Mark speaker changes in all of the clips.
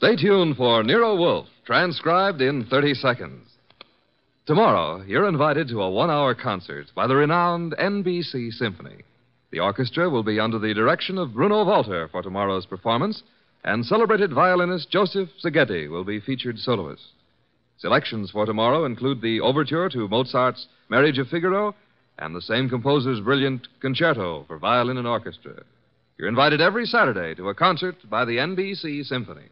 Speaker 1: Stay tuned for Nero Wolfe, transcribed in 30 seconds. Tomorrow, you're invited to a 1-hour concert by the renowned NBC Symphony. The orchestra will be under the direction of Bruno Walter for tomorrow's performance, and celebrated violinist Joseph Szigeti will be featured soloist. Selections for tomorrow include the overture to Mozart's Marriage of Figaro and the same composer's brilliant concerto for violin and orchestra. You're invited every Saturday to a concert by the NBC Symphony.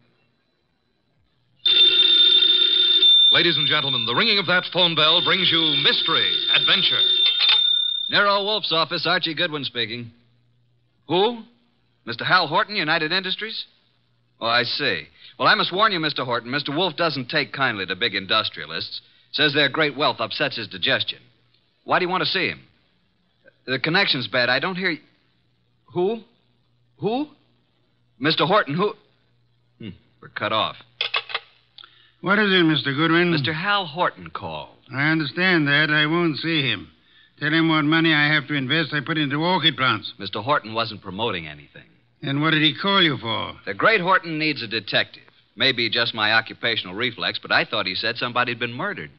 Speaker 2: Ladies and gentlemen, the ringing of that phone bell brings you mystery, adventure.
Speaker 3: Nero Wolfe's office, Archie Goodwin speaking. Who? Mr. Hal Horton, United Industries? Oh, I see. Well, I must warn you, Mr. Horton, Mr. Wolfe doesn't take kindly to big industrialists. Says their great wealth upsets his digestion. Why do you want to see him? The connection's bad. I don't hear you. Who? Who? Mr. Horton, who? We're cut off.
Speaker 4: What is it, Mr. Goodwin?
Speaker 3: Mr. Hal Horton called.
Speaker 4: I understand that. I won't see him. Tell him what money I have to invest I put into orchid plants.
Speaker 3: Mr. Horton wasn't promoting anything.
Speaker 4: And what did he call you for?
Speaker 3: The great Horton needs a detective. Maybe just my occupational reflex, but I thought he said somebody'd been murdered.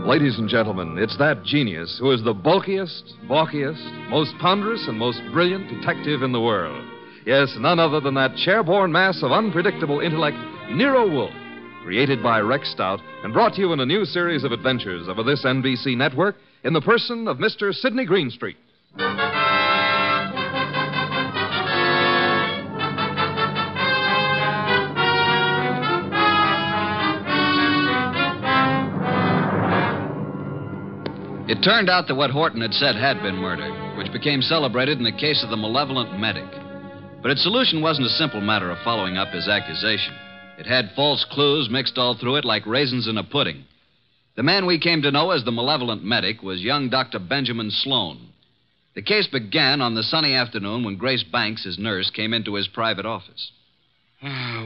Speaker 1: Ladies and gentlemen, it's that genius who is the bulkiest, balkiest, most ponderous, and most brilliant detective in the world. Yes, none other than that chair-borne mass of unpredictable intellect, Nero Wolfe, created by Rex Stout and brought to you in a new series of adventures over this NBC network in the person of Mr. Sydney Greenstreet.
Speaker 3: It turned out that what Horton had said had been murder, which became celebrated in the case of the malevolent medic. But its solution wasn't a simple matter of following up his accusation. It had false clues mixed all through it like raisins in a pudding. The man we came to know as the malevolent medic was young Dr. Benjamin Sloan. The case began on the sunny afternoon when Grace Banks, his nurse, came into his private office.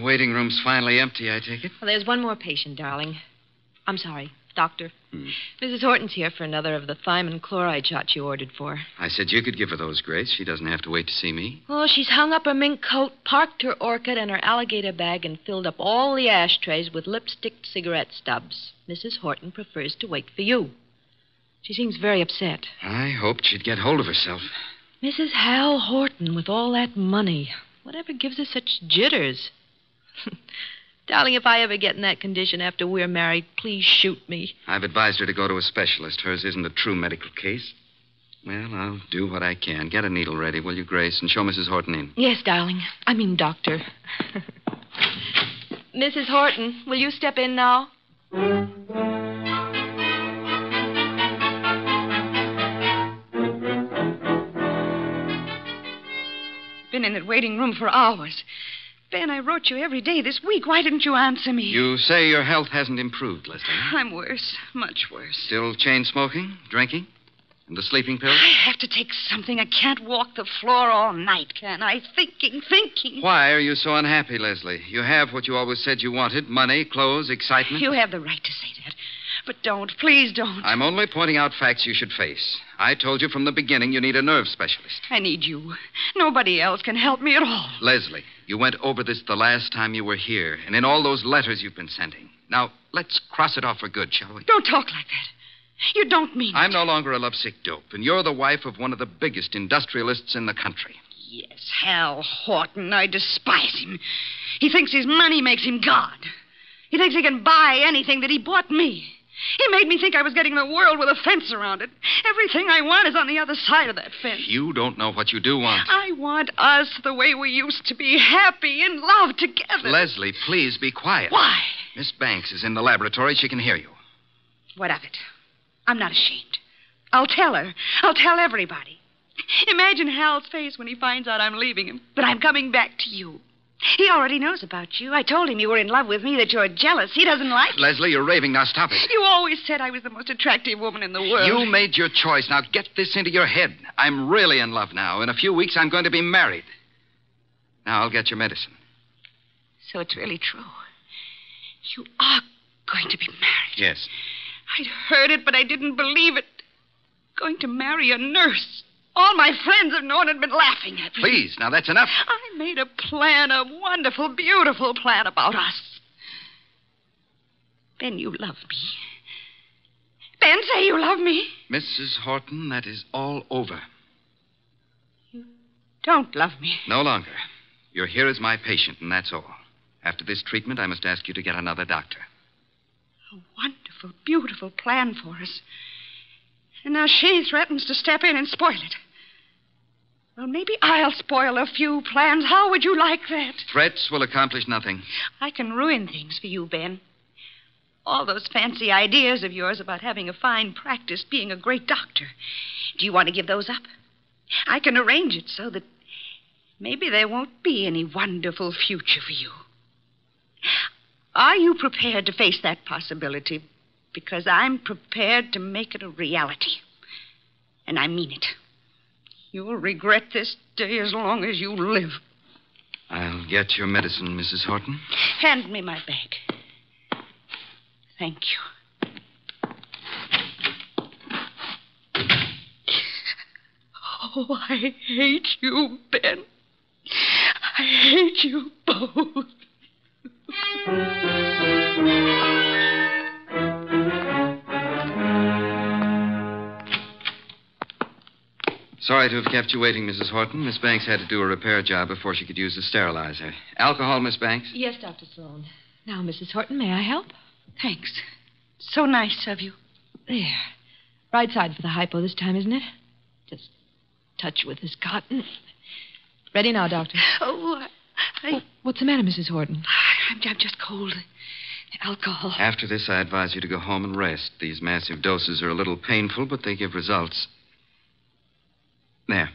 Speaker 5: Waiting room's finally empty, I take it?
Speaker 6: Well, there's one more patient, darling. I'm sorry, doctor. Mrs. Horton's here for another of the thiamine chloride shots you ordered for.
Speaker 5: I said you could give her those, Grace. She doesn't have to wait to see me.
Speaker 6: Oh, she's hung up her mink coat, parked her orchid and her alligator bag, and filled up all the ashtrays with lipstick cigarette stubs. Mrs. Horton prefers to wait for you. She seems very upset.
Speaker 5: I hoped she'd get hold of herself.
Speaker 6: Mrs. Hal Horton, with all that money. Whatever gives her such jitters? Darling, if I ever get in that condition after we're married, please shoot me.
Speaker 5: I've advised her to go to a specialist. Hers isn't a true medical case. Well, I'll do what I can. Get a needle ready, will you, Grace, and show Mrs. Horton in.
Speaker 6: Yes, darling. I mean, doctor. Mrs. Horton, will you step in now?
Speaker 7: Been in that waiting room for hours. Ben, I wrote you every day this week. Why didn't you answer me?
Speaker 5: You say your health hasn't improved, Leslie.
Speaker 7: I'm worse. Much worse.
Speaker 5: Still chain smoking, drinking, and the sleeping pills?
Speaker 7: I have to take something. I can't walk the floor all night, can I? Thinking.
Speaker 5: Why are you so unhappy, Leslie? You have what you always said you wanted. Money, clothes, excitement.
Speaker 7: You have the right to say that. But don't. Please don't.
Speaker 5: I'm only pointing out facts you should face. I told you from the beginning you need a nerve specialist.
Speaker 7: I need you. Nobody else can help me at all.
Speaker 5: Leslie, you went over this the last time you were here, and in all those letters you've been sending. Now, let's cross it off for good, shall we?
Speaker 7: Don't talk like that. You don't mean it.
Speaker 5: I'm no longer a lovesick dope, and you're the wife of one of the biggest industrialists in the country.
Speaker 7: Yes, Hal Horton. I despise him. He thinks his money makes him God. He thinks he can buy anything that he bought me. He made me think I was getting the world with a fence around it. Everything I want is on the other side of that fence.
Speaker 5: You don't know what you do want.
Speaker 7: I want us the way we used to be, happy in love together.
Speaker 5: Leslie, please be quiet.
Speaker 7: Why?
Speaker 5: Miss Banks is in the laboratory. She can hear you.
Speaker 7: What of it? I'm not ashamed. I'll tell her. I'll tell everybody. Imagine Hal's face when he finds out I'm leaving him, but I'm coming back to you. He already knows about you. I told him you were in love with me, that you're jealous. He doesn't like it.
Speaker 5: Leslie, you're raving. Now stop it.
Speaker 7: You always said I was the most attractive woman in the world.
Speaker 5: You made your choice. Now get this into your head. I'm really in love now. In a few weeks, I'm going to be married. Now, I'll get your medicine.
Speaker 7: So it's really true. You are going to be married.
Speaker 5: Yes.
Speaker 7: I'd heard it, but I didn't believe it. Going to marry a nurse. All my friends have known and been laughing at me.
Speaker 5: Please, now that's enough.
Speaker 7: I made a plan, a wonderful, beautiful plan about us. Ben, you love me. Ben, say you love me.
Speaker 5: Mrs. Horton, that is all over.
Speaker 7: You don't love me.
Speaker 5: No longer. You're here as my patient, and that's all. After this treatment, I must ask you to get another doctor.
Speaker 7: A wonderful, beautiful plan for us. And now she threatens to step in and spoil it. Well, maybe I'll spoil a few plans. How would you like that?
Speaker 5: Threats will accomplish nothing.
Speaker 7: I can ruin things for you, Ben. All those fancy ideas of yours about having a fine practice, being a great doctor. Do you want to give those up? I can arrange it so that maybe there won't be any wonderful future for you. Are you prepared to face that possibility? Because I'm prepared to make it a reality. And I mean it. You'll regret this day as long as you live.
Speaker 5: I'll get your medicine, Mrs. Horton.
Speaker 7: Hand me my bag. Thank you. Oh, I hate you, Ben. I hate you both.
Speaker 5: Sorry to have kept you waiting, Mrs. Horton. Miss Banks had to do a repair job before she could use the sterilizer. Alcohol, Miss Banks?
Speaker 6: Yes, Dr. Sloan. Now, Mrs. Horton, may I help?
Speaker 7: Thanks. So nice of you.
Speaker 6: There. Right side for the hypo this time, isn't it? Just touch with this cotton. Ready now, Doctor.
Speaker 7: Oh,
Speaker 6: What's the matter, Mrs. Horton?
Speaker 7: I'm just cold. Alcohol.
Speaker 5: After this, I advise you to go home and rest. These massive doses are a little painful, but they give results. There.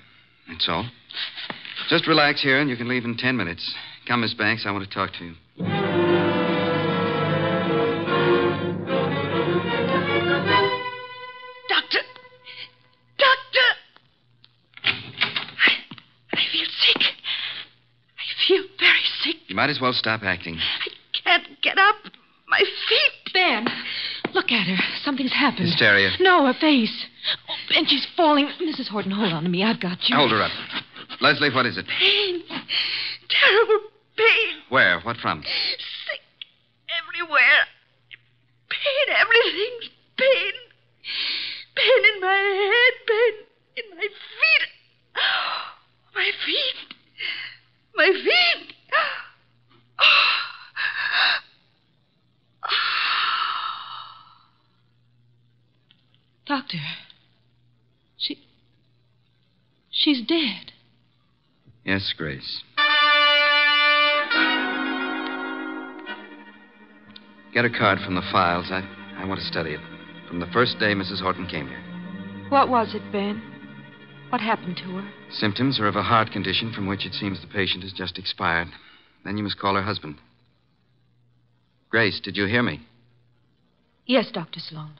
Speaker 5: That's all. Just relax here, and you can leave in 10 minutes. Come, Miss Banks. I want to talk to you.
Speaker 7: Doctor! I feel sick. I feel very sick.
Speaker 5: You might as well stop acting.
Speaker 7: I can't get up. My feet.
Speaker 6: Ben, look at her. Something's happened.
Speaker 5: Hysteria.
Speaker 6: No, her face. Oh, and she's falling. Mrs. Horton, hold on to me. I've got you.
Speaker 5: Hold her up. Leslie, what is it?
Speaker 7: Pain. Terrible pain.
Speaker 5: Where? What from?
Speaker 7: Sick everywhere. Pain, everything's pain. Pain in my head, pain in my feet. My feet. My feet.
Speaker 6: Doctor, she's dead.
Speaker 5: Yes, Grace. Get a card from the files. I want to study it. From the first day Mrs. Horton came here.
Speaker 6: What was it, Ben? What happened to her?
Speaker 5: Symptoms are of a heart condition from which it seems the patient has just expired. Then you must call her husband. Grace, did you hear me?
Speaker 6: Yes, Dr. Sloan.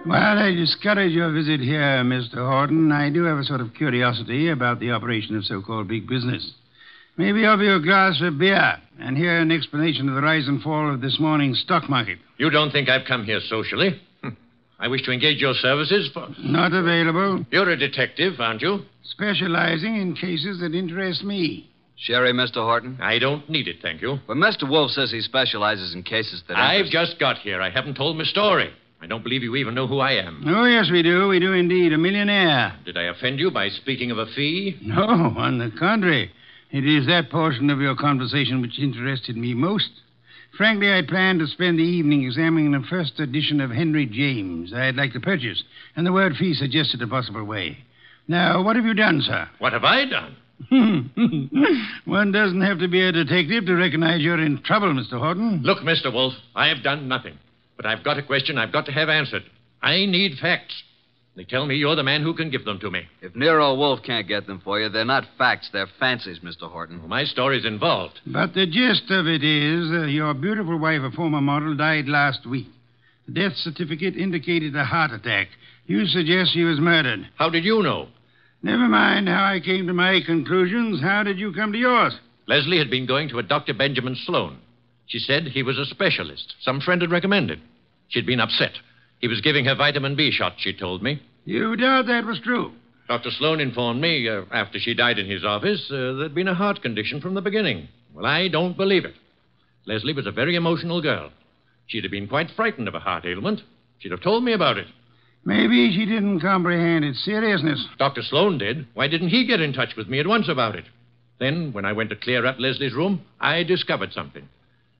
Speaker 4: While I discourage your visit here, Mr. Horton, I do have a sort of curiosity about the operation of so-called big business. Maybe offer you a glass of beer and hear an explanation of the rise and fall of this morning's stock market.
Speaker 8: You don't think I've come here socially? I wish to engage your services for...
Speaker 4: Not available.
Speaker 8: You're a detective, aren't you?
Speaker 4: Specializing in cases that interest me.
Speaker 3: Sherry, Mr. Horton?
Speaker 8: I don't need it, thank you.
Speaker 3: But Mr. Wolfe says he specializes in cases that
Speaker 8: I've
Speaker 3: interest...
Speaker 8: just got here. I haven't told my story. I don't believe you even know who I am.
Speaker 4: Oh, yes, we do. We do indeed. A millionaire.
Speaker 8: Did I offend you by speaking of a fee?
Speaker 4: No, on the contrary. It is that portion of your conversation which interested me most. Frankly, I planned to spend the evening examining the first edition of Henry James I'd like to purchase, and the word fee suggested a possible way. Now, what have you done, sir?
Speaker 8: What have I done?
Speaker 4: One doesn't have to be a detective to recognize you're in trouble, Mr. Horton.
Speaker 8: Look, Mr. Wolfe, I have done nothing. But I've got a question I've got to have answered. I need facts. They tell me you're the man who can give them to me.
Speaker 3: If Nero Wolfe can't get them for you, they're not facts, they're fancies, Mr. Horton.
Speaker 8: Well, my story's involved.
Speaker 4: But the gist of it is your beautiful wife, a former model, died last week. The death certificate indicated a heart attack. You suggest she was murdered.
Speaker 8: How did you know?
Speaker 4: Never mind how I came to my conclusions. How did you come to yours?
Speaker 8: Leslie had been going to a Dr. Benjamin Sloan. She said he was a specialist. Some friend had recommended. She'd been upset. He was giving her vitamin B shot, she told me.
Speaker 4: You doubt that was true?
Speaker 8: Dr. Sloan informed me, after she died in his office, there'd been a heart condition from the beginning. Well, I don't believe it. Leslie was a very emotional girl. She'd have been quite frightened of a heart ailment. She'd have told me about it.
Speaker 4: Maybe she didn't comprehend its seriousness.
Speaker 8: Dr. Sloan did. Why didn't he get in touch with me at once about it? Then, when I went to clear up Leslie's room, I discovered something.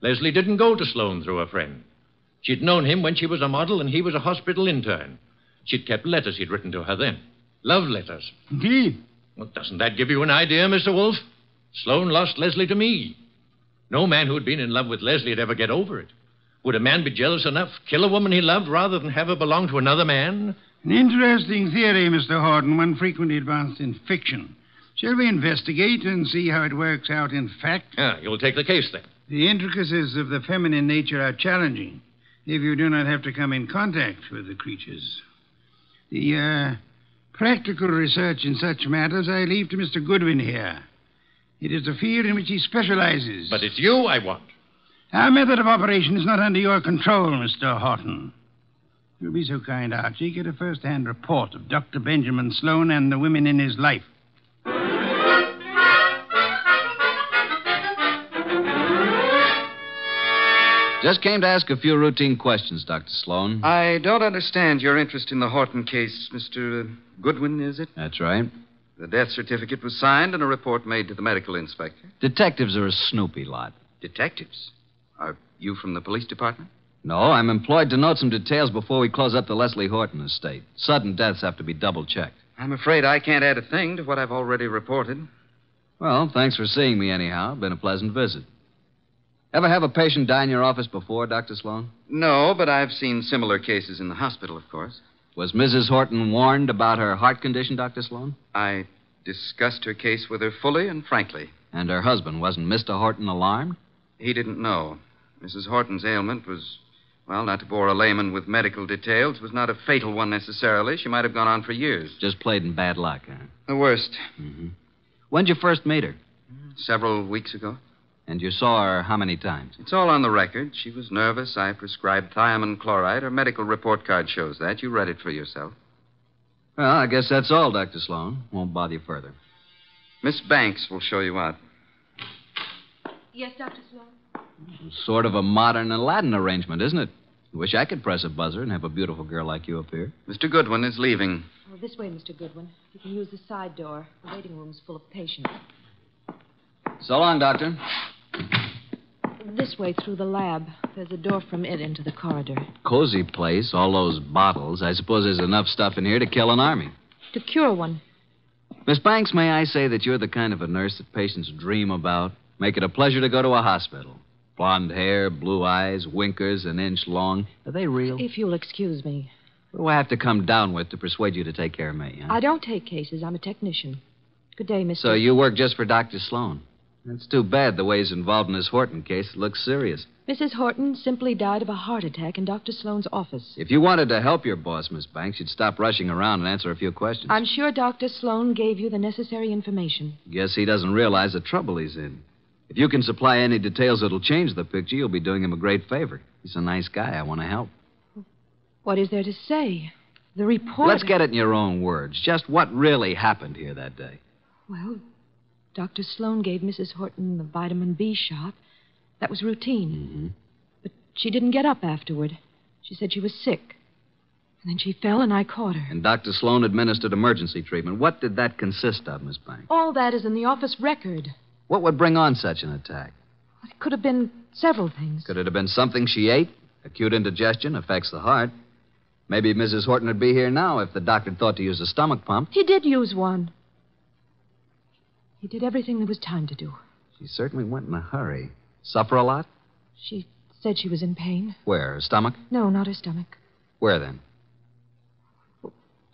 Speaker 8: Leslie didn't go to Sloan through a friend. She'd known him when she was a model and he was a hospital intern. She'd kept letters he'd written to her then. Love letters.
Speaker 4: Indeed.
Speaker 8: Well, doesn't that give you an idea, Mr. Wolfe? Sloan lost Leslie to me. No man who'd been in love with Leslie would ever get over it. Would a man be jealous enough, kill a woman he loved, rather than have her belong to another man?
Speaker 4: An interesting theory, Mr. Horton, one frequently advanced in fiction. Shall we investigate and see how it works out in fact?
Speaker 8: You'll take the case, then.
Speaker 4: The intricacies of the feminine nature are challenging if you do not have to come in contact with the creatures. The practical research in such matters I leave to Mr. Goodwin here. It is a field in which he specializes.
Speaker 8: But it's you I want.
Speaker 4: Our method of operation is not under your control, Mr. Horton. If you'll be so kind, Archie, get a first-hand report of Dr. Benjamin Sloan and the women in his life.
Speaker 3: Just came to ask a few routine questions, Dr. Sloan.
Speaker 5: I don't understand your interest in the Horton case, Mr. Goodwin, is it?
Speaker 3: That's right.
Speaker 5: The death certificate was signed and a report made to the medical inspector.
Speaker 3: Detectives are a snoopy lot.
Speaker 5: Detectives? Are you from the police department?
Speaker 3: No, I'm employed to note some details before we close up the Leslie Horton estate. Sudden deaths have to be double-checked.
Speaker 5: I'm afraid I can't add a thing to what I've already reported.
Speaker 3: Well, thanks for seeing me anyhow. Been a pleasant visit. Ever have a patient die in your office before, Dr. Sloan?
Speaker 5: No, but I've seen similar cases in the hospital, of course.
Speaker 3: Was Mrs. Horton warned about her heart condition, Dr. Sloan?
Speaker 5: I discussed her case with her fully and frankly.
Speaker 3: And her husband, wasn't Mr. Horton alarmed?
Speaker 5: He didn't know. Mrs. Horton's ailment was, well, not to bore a layman with medical details, was not a fatal one necessarily. She might have gone on for years.
Speaker 3: Just played in bad luck, huh?
Speaker 5: The worst.
Speaker 3: Mm-hmm. When'd you first meet her?
Speaker 5: Several weeks ago.
Speaker 3: And you saw her how many times?
Speaker 5: It's all on the record. She was nervous. I prescribed thiamine chloride. Her medical report card shows that. You read it for yourself.
Speaker 3: Well, I guess that's all, Dr. Sloan. Won't bother you further.
Speaker 5: Miss Banks will show you out.
Speaker 6: Yes, Dr. Sloan?
Speaker 3: Sort of a modern Aladdin arrangement, isn't it? Wish I could press a buzzer and have a beautiful girl like you up here.
Speaker 5: Mr. Goodwin is leaving.
Speaker 6: Oh, this way, Mr. Goodwin. You can use the side door. The waiting room's full of patients.
Speaker 3: So long, Doctor.
Speaker 6: This way through the lab. There's a door from it into the corridor.
Speaker 3: Cozy place, all those bottles. I suppose there's enough stuff in here to kill an army.
Speaker 6: To cure one.
Speaker 3: Miss Banks, may I say that you're the kind of a nurse that patients dream about? Make it a pleasure to go to a hospital. Blonde hair, blue eyes, winkers an inch long. Are they real?
Speaker 6: If you'll excuse me.
Speaker 3: What do I have to come down with to persuade you to take care of me? Huh?
Speaker 6: I don't take cases. I'm a technician. Good day, Mr.
Speaker 3: So you work just for Dr. Sloan? That's too bad the way he's involved in this Horton case. It looks serious.
Speaker 6: Mrs. Horton simply died of a heart attack in Dr. Sloan's office.
Speaker 3: If you wanted to help your boss, Miss Banks, you'd stop rushing around and answer a few questions.
Speaker 6: I'm sure Dr. Sloan gave you the necessary information.
Speaker 3: Guess he doesn't realize the trouble he's in. If you can supply any details that'll change the picture, you'll be doing him a great favor. He's a nice guy. I want to help.
Speaker 6: What is there to say? The report...
Speaker 3: Let's get it in your own words. Just what really happened here that day.
Speaker 6: Well, Dr. Sloan gave Mrs. Horton the vitamin B shot. That was routine.
Speaker 3: Mm-hmm.
Speaker 6: But she didn't get up afterward. She said she was sick. And then she fell and I caught her.
Speaker 3: And Dr. Sloan administered emergency treatment. What did that consist of, Miss Banks?
Speaker 6: All that is in the office record.
Speaker 3: What would bring on such an attack?
Speaker 6: It could have been several things.
Speaker 3: Could it have been something she ate? Acute indigestion affects the heart. Maybe Mrs. Horton would be here now if the doctor thought to use a stomach pump.
Speaker 6: He did use one. He did everything there was time to do.
Speaker 3: She certainly went in a hurry. Suffer a lot?
Speaker 6: She said she was in pain.
Speaker 3: Where? Her stomach?
Speaker 6: No, not her stomach.
Speaker 3: Where then?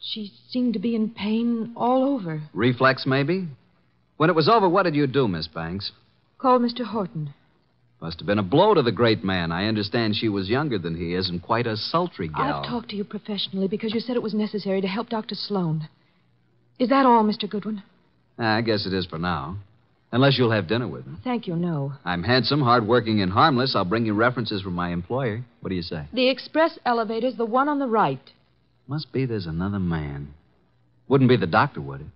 Speaker 6: She seemed to be in pain all over.
Speaker 3: Reflex, maybe? When it was over, what did you do, Miss Banks?
Speaker 6: Called Mr. Horton.
Speaker 3: Must have been a blow to the great man. I understand she was younger than he is and quite a sultry gal.
Speaker 6: I've talked to you professionally because you said it was necessary to help Dr. Sloan. Is that all, Mr. Goodwin?
Speaker 3: I guess it is for now. Unless you'll have dinner with me.
Speaker 6: Thank you, no.
Speaker 3: I'm handsome, hardworking, and harmless. I'll bring you references from my employer. What do you say?
Speaker 6: The express elevator's the one on the right.
Speaker 3: Must be there's another man. Wouldn't be the doctor, would it?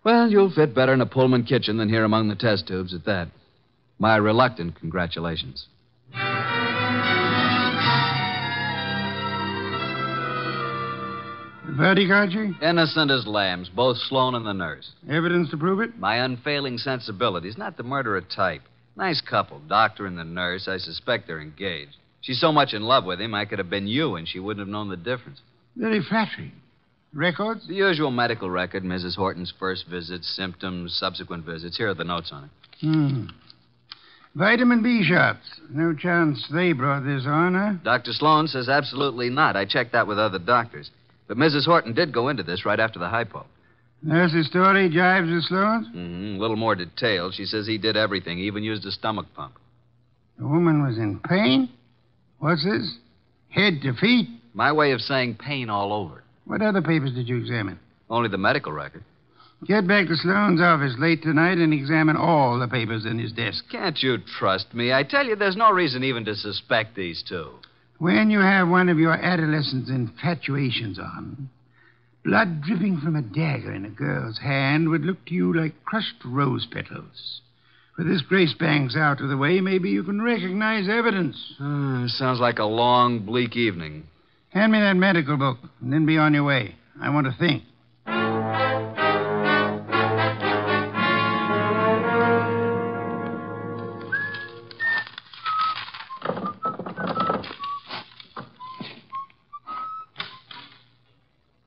Speaker 3: Well, you'll fit better in a Pullman kitchen than here among the test tubes at that. My reluctant congratulations.
Speaker 4: The verdict, Archie?
Speaker 3: Innocent as lambs, both Sloan and the nurse.
Speaker 4: Evidence to prove it?
Speaker 3: My unfailing sensibilities, not the murderer type. Nice couple, doctor and the nurse. I suspect they're engaged. She's so much in love with him, I could have been you, and she wouldn't have known the difference.
Speaker 4: Very flattering. Records?
Speaker 3: The usual medical record, Mrs. Horton's first visits, symptoms, subsequent visits. Here are the notes on it.
Speaker 4: Vitamin B shots. No chance they brought this on, huh?
Speaker 3: Dr. Sloan says absolutely not. I checked that with other doctors. But Mrs. Horton did go into this right after the hypo.
Speaker 4: Nurse's story jives with Sloan's?
Speaker 3: A little more detailed. She says he did everything. He even used a stomach pump.
Speaker 4: The woman was in pain? What's this? Head to feet?
Speaker 3: My way of saying pain all over.
Speaker 4: What other papers did you examine?
Speaker 3: Only the medical record.
Speaker 4: Get back to Sloan's office late tonight and examine all the papers in his desk.
Speaker 3: Can't you trust me? I tell you, there's no reason even to suspect these two.
Speaker 4: When you have one of your adolescent infatuations on, blood dripping from a dagger in a girl's hand would look to you like crushed rose petals. With this Grace Banks out of the way, maybe you can recognize evidence.
Speaker 3: Sounds like a long, bleak evening.
Speaker 4: Hand me that medical book, and then be on your way. I want to think.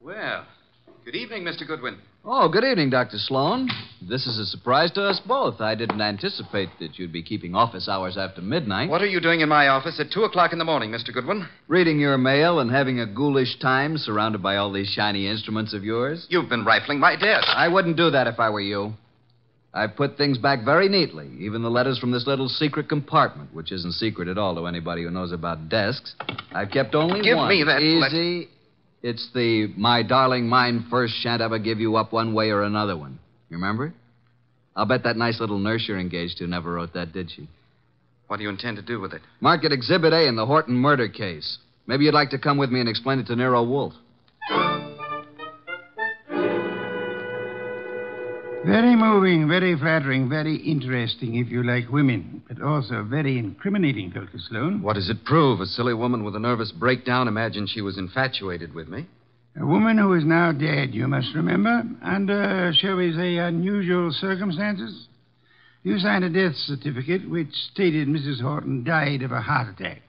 Speaker 5: Well, good evening, Mr. Goodwin.
Speaker 3: Oh, good evening, Dr. Sloan. This is a surprise to us both. I didn't anticipate that you'd be keeping office hours after midnight.
Speaker 5: What are you doing in my office at 2 o'clock in the morning, Mr. Goodwin?
Speaker 3: Reading your mail and having a ghoulish time surrounded by all these shiny instruments of yours.
Speaker 5: You've been rifling my desk.
Speaker 3: I wouldn't do that if I were you. I've put things back very neatly, even the letters from this little secret compartment, which isn't secret at all to anybody who knows about desks. I've kept only
Speaker 5: Give
Speaker 3: one.
Speaker 5: me that
Speaker 3: Easy. It's the "My darling, mine first, shan't ever give you up one way or another" one. You remember it? I'll bet that nice little nurse you're engaged to never wrote that, did she?
Speaker 5: What do you intend to do with it?
Speaker 3: Mark it Exhibit A in the Horton murder case. Maybe you'd like to come with me and explain it to Nero Wolfe.
Speaker 4: Very moving, very flattering, very interesting if you like women, but also very incriminating, Dr. Sloan.
Speaker 5: What does it prove? A silly woman with a nervous breakdown imagined she was infatuated with me.
Speaker 4: A woman who is now dead, you must remember, under, shall we say, unusual circumstances. You signed a death certificate which stated Mrs. Horton died of a heart attack.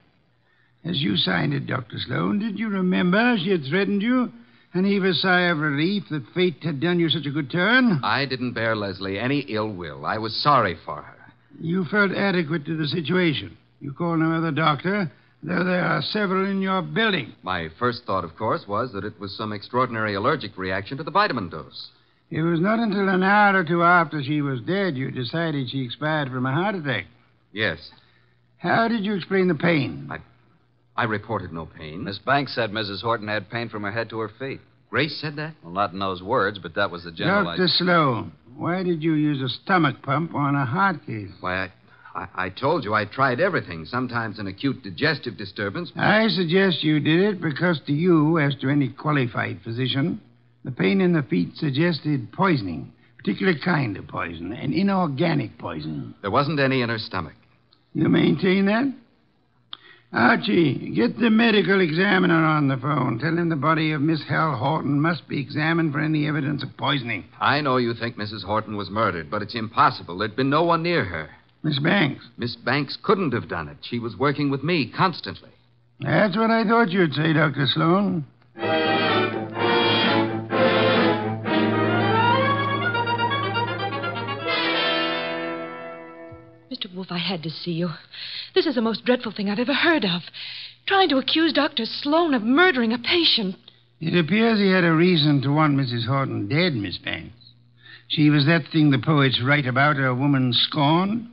Speaker 4: As you signed it, Dr. Sloan, did you remember she had threatened you and heave a sigh of relief that fate had done you such a good turn?
Speaker 5: I didn't bear Leslie any ill will. I was sorry for her.
Speaker 4: You felt adequate to the situation. You called no other doctor, though there are several in your building.
Speaker 5: My first thought, of course, was that it was some extraordinary allergic reaction to the vitamin dose.
Speaker 4: It was not until an hour or two after she was dead you decided she expired from a heart attack.
Speaker 5: Yes.
Speaker 4: How did you explain the pain?
Speaker 5: I reported no pain.
Speaker 3: Miss Banks said Mrs. Horton had pain from her head to her feet.
Speaker 5: Grace said that?
Speaker 3: Well, not in those words, but that was the general
Speaker 4: Dr. Sloan, why did you use a stomach pump on a heart case?
Speaker 5: Why, I told you I tried everything. Sometimes an acute digestive disturbance.
Speaker 4: I suggest you did it because to you, as to any qualified physician, the pain in the feet suggested poisoning, a particular kind of poison, an inorganic poison.
Speaker 5: There wasn't any in her stomach.
Speaker 4: You maintain that? Archie, get the medical examiner on the phone. Tell him the body of Miss Hal Horton must be examined for any evidence of poisoning.
Speaker 5: I know you think Mrs. Horton was murdered, but it's impossible. There'd been no one near her.
Speaker 4: Miss Banks.
Speaker 5: Miss Banks couldn't have done it. She was working with me constantly.
Speaker 4: That's what I thought you'd say, Dr. Sloan.
Speaker 6: Mr. Wolfe, I had to see you. This is the most dreadful thing I've ever heard of. Trying to accuse Dr. Sloan of murdering a patient.
Speaker 4: It appears he had a reason to want Mrs. Horton dead, Miss Banks. She was that thing the poets write about, a woman scorned.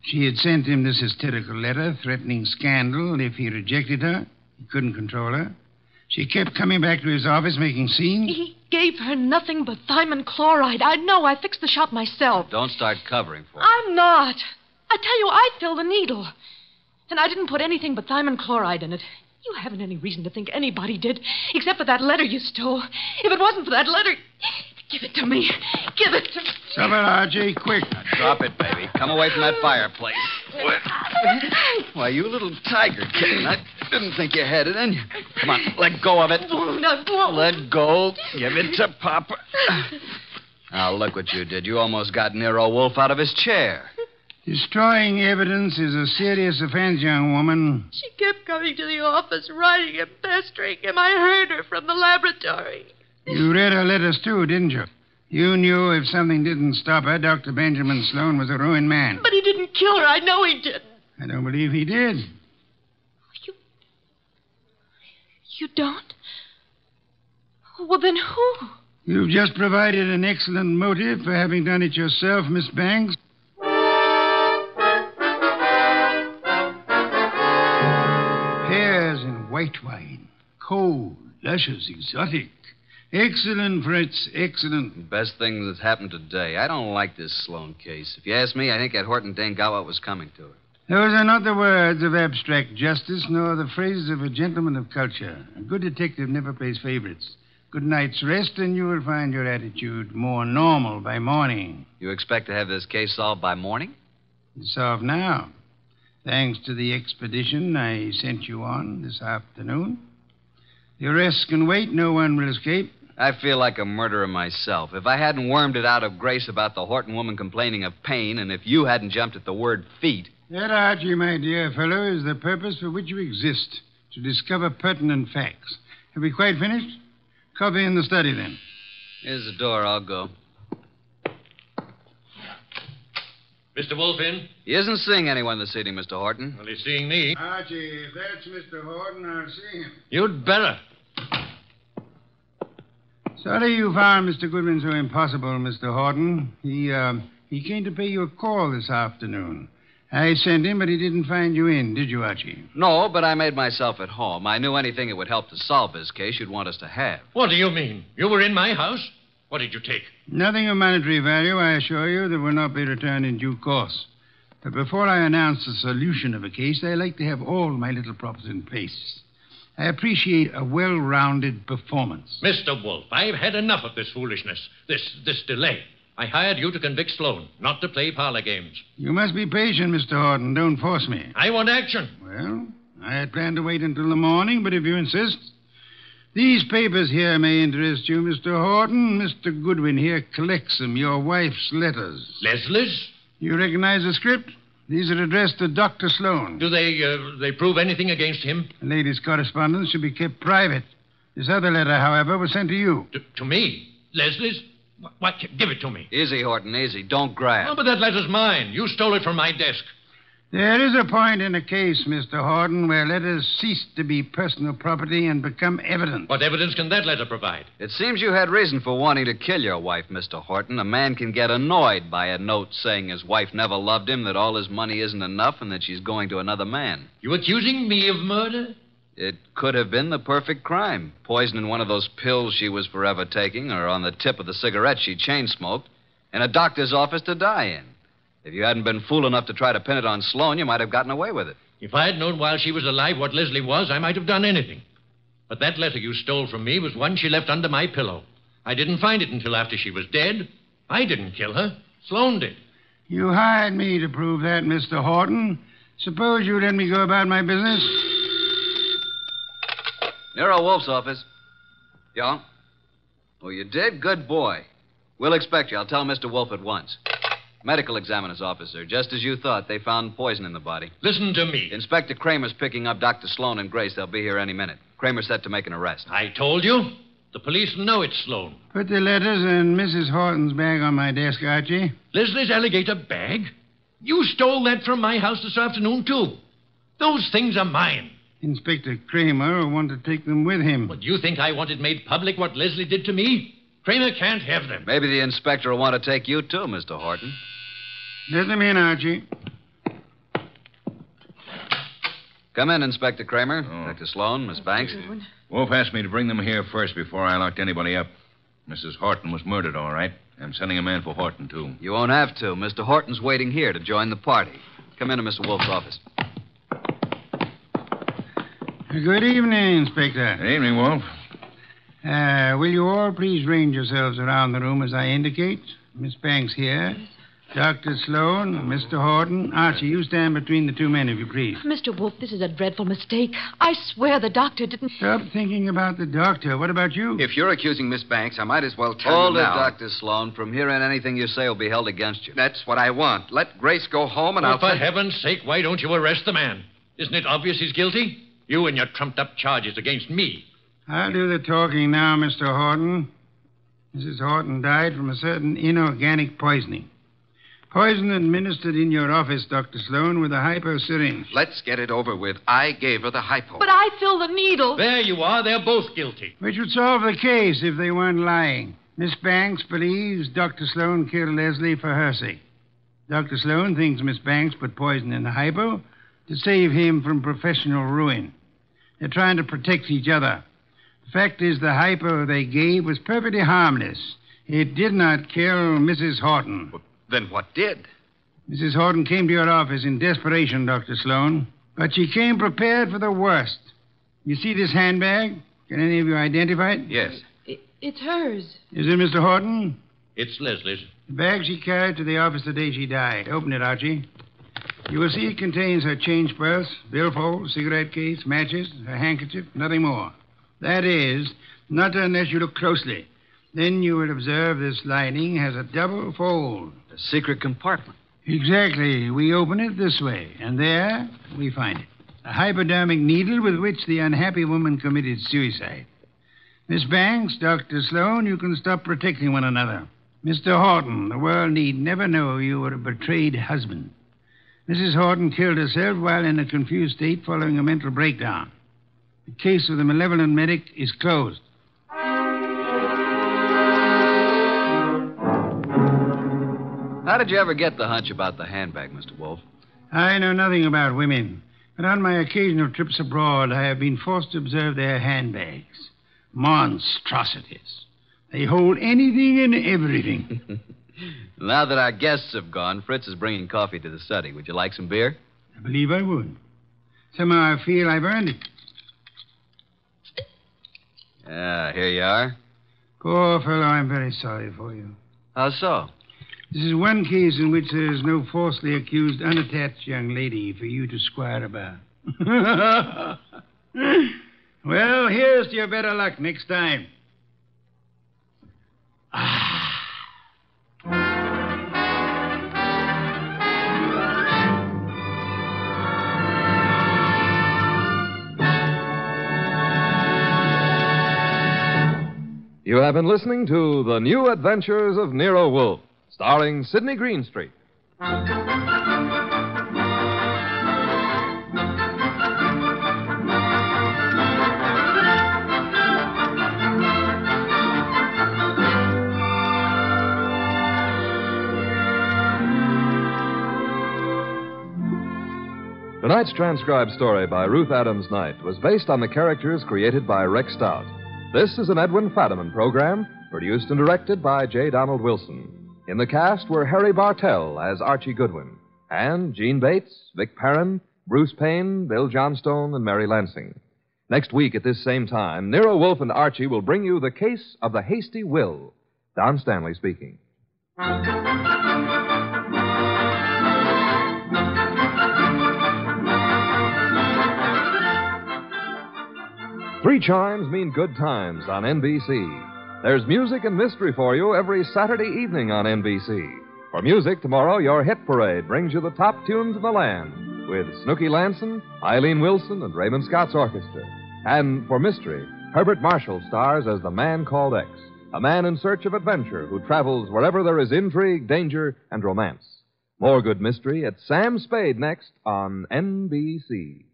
Speaker 4: She had sent him this hysterical letter threatening scandal if he rejected her. He couldn't control her. She kept coming back to his office making scenes.
Speaker 6: He gave her nothing but thiamine chloride. I know. I fixed the shot myself.
Speaker 3: Don't start covering for her.
Speaker 6: I'm not. I tell you, I filled the needle. And I didn't put anything but thiamine chloride in it. You haven't any reason to think anybody did, except for that letter you stole. If it wasn't for that letter, give it to me. Give it to me.
Speaker 4: Stop it, Archie, quick.
Speaker 3: Now, drop it, baby. Come away from that fireplace. Why, you little tiger kitten. I didn't think you had it in you. Come on, let go of it. Let go. Give it to Papa. Now, look what you did. You almost got Nero Wolfe out of his chair.
Speaker 4: Destroying evidence is a serious offense, young woman.
Speaker 6: She kept coming to the office, writing and pestering him. I heard her from the laboratory.
Speaker 4: You read her letters, too, didn't you? You knew if something didn't stop her, Dr. Benjamin Sloan was a ruined man.
Speaker 6: But he didn't kill her. I know he didn't.
Speaker 4: I don't believe he did.
Speaker 6: You don't? Well, then who?
Speaker 4: You've just provided an excellent motive for having done it yourself, Miss Banks. Pears and white wine. Cold, luscious, exotic. Excellent, Fritz, excellent.
Speaker 3: Best thing that's happened today. I don't like this Sloan case. If you ask me, I think that Horton dame got what was coming to her.
Speaker 4: Those are not the words of abstract justice, nor the phrases of a gentleman of culture. A good detective never plays favorites. Good night's rest, and you will find your attitude more normal by morning.
Speaker 3: You expect to have this case solved by morning?
Speaker 4: It's solved now. Thanks to the expedition I sent you on this afternoon. The arrests can wait. No one will escape.
Speaker 3: I feel like a murderer myself. If I hadn't wormed it out of Grace about the Horton woman complaining of pain, and if you hadn't jumped at the word feet...
Speaker 4: That, Archie, my dear fellow, is the purpose for which you exist, to discover pertinent facts. Have we quite finished? Coffee in the study, then.
Speaker 3: Here's the door. I'll go.
Speaker 8: Mr. Wolfe in?
Speaker 3: He isn't seeing anyone this evening, Mr. Horton.
Speaker 8: Well, he's seeing me.
Speaker 4: Archie, if that's Mr. Horton, I'll see him.
Speaker 8: You'd better.
Speaker 4: Sorry you found Mr. Goodwin so impossible, Mr. Horton. He came to pay you a call this afternoon. I sent him, but he didn't find you in, did you, Archie?
Speaker 3: No, but I made myself at home. I knew anything that would help to solve this case you'd want us to have.
Speaker 8: What do you mean? You were in my house? What did you take?
Speaker 4: Nothing of monetary value, I assure you, that will not be returned in due course. But before I announce the solution of a case, I like to have all my little props in place. I appreciate a well-rounded performance.
Speaker 8: Mr. Wolfe, I've had enough of this foolishness, this delay. I hired you to convict Sloan, not to play parlor games.
Speaker 4: You must be patient, Mr. Horton. Don't force me.
Speaker 8: I want action.
Speaker 4: Well, I had planned to wait until the morning, but if you insist... These papers here may interest you, Mr. Horton. Mr. Goodwin here collects them, your wife's letters.
Speaker 8: Leslie's?
Speaker 4: You recognize the script? These are addressed to Dr. Sloan.
Speaker 8: Do they prove anything against him?
Speaker 4: The lady's correspondence should be kept private. This other letter, however, was sent to you.
Speaker 8: To me? Leslie's? What? Give it to me.
Speaker 3: Easy, Horton, easy. Don't grab.
Speaker 8: Oh, but that letter's mine. You stole it from my desk.
Speaker 4: There is a point in a case, Mr. Horton, where letters cease to be personal property and become evidence.
Speaker 8: What evidence can that letter provide?
Speaker 3: It seems you had reason for wanting to kill your wife, Mr. Horton. A man can get annoyed by a note saying his wife never loved him, that all his money isn't enough, and that she's going to another man.
Speaker 8: You accusing me of murder?
Speaker 3: It could have been the perfect crime. Poison in one of those pills she was forever taking, or on the tip of the cigarette she chain-smoked, in a doctor's office to die in. If you hadn't been fool enough to try to pin it on Sloan, you might have gotten away with it.
Speaker 8: If I had known while she was alive what Leslie was, I might have done anything. But that letter you stole from me was one she left under my pillow. I didn't find it until after she was dead. I didn't kill her. Sloan did.
Speaker 4: You hired me to prove that, Mr. Horton. Suppose you let me go about my business?
Speaker 3: Nero Wolfe's office. Yeah? Oh, you did? Good boy. We'll expect you. I'll tell Mr. Wolfe at once. Medical examiner's officer. Just as you thought, they found poison in the body.
Speaker 8: Listen to me.
Speaker 3: Inspector Kramer's picking up Dr. Sloan and Grace. They'll be here any minute. Kramer's set to make an arrest.
Speaker 8: I told you. The police know it's Sloan.
Speaker 4: Put the letters in Mrs. Horton's bag on my desk, Archie.
Speaker 8: Leslie's alligator bag? You stole that from my house this afternoon, too. Those things are mine.
Speaker 4: Inspector Kramer will want to take them with him.
Speaker 8: But you think I want it made public what Leslie did to me? Kramer can't have them.
Speaker 3: Maybe the inspector will want to take you, too, Mr. Horton.
Speaker 4: Let them in, Archie.
Speaker 3: Come in, Inspector Kramer. Dr. Sloan, Miss Banks.
Speaker 9: Wolfe asked me to bring them here first before I locked anybody up. Mrs. Horton was murdered, all right. I'm sending a man for Horton, too.
Speaker 3: You won't have to. Mr. Horton's waiting here to join the party. Come into Mr. Wolfe's office.
Speaker 4: Good evening, Inspector.
Speaker 9: Good evening, Wolfe.
Speaker 4: Will you all please range yourselves around the room as I indicate? Miss Banks here. Dr. Sloan, Mr. Horton. Archie, you stand between the two men, if you please.
Speaker 6: Mr. Wolfe, this is a dreadful mistake. I swear the doctor didn't...
Speaker 4: Stop thinking about the doctor. What about you?
Speaker 5: If you're accusing Miss Banks, I might as well tell
Speaker 3: Hold
Speaker 5: you
Speaker 3: it,
Speaker 5: now.
Speaker 3: Dr. Sloan. From here on, anything you say will be held against you.
Speaker 5: That's what I want. Let Grace go home, and I'll...
Speaker 8: For heaven's sake, why don't you arrest the man? Isn't it obvious he's guilty? You and your trumped-up charges against me.
Speaker 4: I'll do the talking now, Mr. Horton. Mrs. Horton died from a certain inorganic poisoning. Poison administered in your office, Dr. Sloan, with a hypo syringe.
Speaker 5: Let's get it over with. I gave her the hypo.
Speaker 6: But I filled the needle.
Speaker 8: There you are. They're both guilty.
Speaker 4: Which would solve the case if they weren't lying. Miss Banks believes Dr. Sloan killed Leslie for her sake. Dr. Sloan thinks Miss Banks put poison in the hypo to save him from professional ruin. They're trying to protect each other. The fact is, the hypo they gave was perfectly harmless. It did not kill Mrs. Horton.
Speaker 5: Then what did?
Speaker 4: Mrs. Horton came to your office in desperation, Dr. Sloan. But she came prepared for the worst. You see this handbag? Can any of you identify it?
Speaker 5: Yes.
Speaker 6: It's hers.
Speaker 4: Is it Mr. Horton?
Speaker 8: It's Leslie's.
Speaker 4: The bag she carried to the office the day she died. Open it, Archie. You will see it contains her change purse, billfold, cigarette case, matches, her handkerchief, nothing more. That is, not unless you look closely. Then you will observe this lining has a double fold.
Speaker 3: A secret compartment.
Speaker 4: Exactly. We open it this way, and there we find it. A hypodermic needle with which the unhappy woman committed suicide. Miss Banks, Dr. Sloan, you can stop protecting one another. Mr. Horton, the world need never know you were a betrayed husband. Mrs. Horton killed herself while in a confused state following a mental breakdown. The case of the malevolent medic is closed.
Speaker 3: How did you ever get the hunch about the handbag, Mr. Wolfe?
Speaker 4: I know nothing about women, but on my occasional trips abroad, I have been forced to observe their handbags. Monstrosities. They hold anything and everything.
Speaker 3: Now that our guests have gone, Fritz is bringing coffee to the study. Would you like some beer?
Speaker 4: I believe I would. Somehow I feel I've earned it.
Speaker 3: Here you are.
Speaker 4: Poor fellow, I'm very sorry for you.
Speaker 3: How so?
Speaker 4: This is one case in which there is no falsely accused, unattached young lady for you to squire about. Well, here's to your better luck next time.
Speaker 1: You have been listening to The New Adventures of Nero Wolfe, starring Sydney Greenstreet. Tonight's transcribed story by Ruth Adams Knight was based on the characters created by Rex Stout. This is an Edwin Fadiman program, produced and directed by J. Donald Wilson. In the cast were Harry Bartell as Archie Goodwin, and Gene Bates, Vic Perrin, Bruce Payne, Bill Johnstone, and Mary Lansing. Next week at this same time, Nero Wolfe and Archie will bring you The Case of the Hasty Will. Don Stanley speaking. 3 chimes mean good times on NBC. There's music and mystery for you every Saturday evening on NBC. For music, tomorrow, your hit parade brings you the top tunes in the land with Snooky Lanson, Eileen Wilson, and Raymond Scott's orchestra. And for mystery, Herbert Marshall stars as the Man Called X, a man in search of adventure who travels wherever there is intrigue, danger, and romance. More good mystery at Sam Spade next on NBC.